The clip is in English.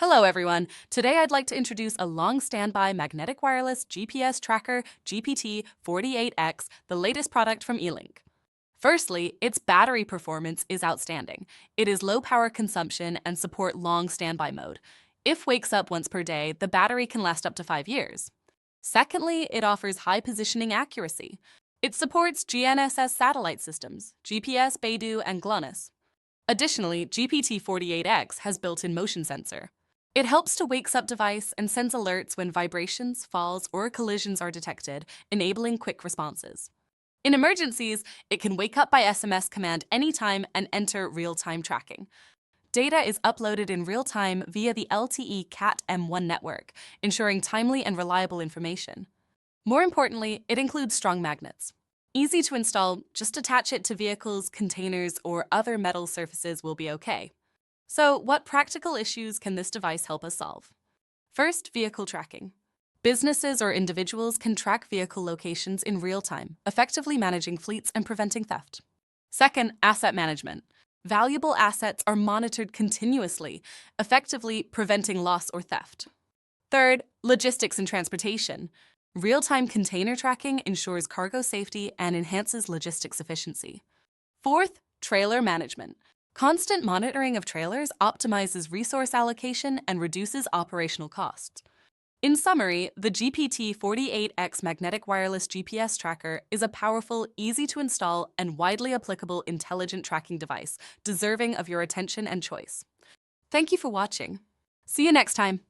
Hello everyone. Today I'd like to introduce a long standby magnetic wireless GPS tracker GPT48-X, the latest product from Eelink. Firstly, its battery performance is outstanding. It is low power consumption and support long standby mode. If wakes up once per day, the battery can last up to 5 years. Secondly, it offers high positioning accuracy. It supports GNSS satellite systems, GPS, Beidou, and GLONASS. Additionally, GPT48X has built-in motion sensor. It helps to wakes up device and sends alerts when vibrations, falls, or collisions are detected, enabling quick responses. In emergencies, it can wake up by SMS command anytime and enter real-time tracking. Data is uploaded in real time via the LTE Cat M1 network, ensuring timely and reliable information. More importantly, it includes strong magnets. Easy to install, just attach it to vehicles, containers, or other metal surfaces will be okay. So, what practical issues can this device help us solve? First, vehicle tracking. Businesses or individuals can track vehicle locations in real time, effectively managing fleets and preventing theft. Second, asset management. Valuable assets are monitored continuously, effectively preventing loss or theft. Third, logistics and transportation. Real-time container tracking ensures cargo safety and enhances logistics efficiency. Fourth, trailer management. Constant monitoring of trailers optimizes resource allocation and reduces operational costs. In summary, the GPT48X magnetic wireless GPS tracker is a powerful, easy-to-install, and widely applicable intelligent tracking device, deserving of your attention and choice. Thank you for watching. See you next time.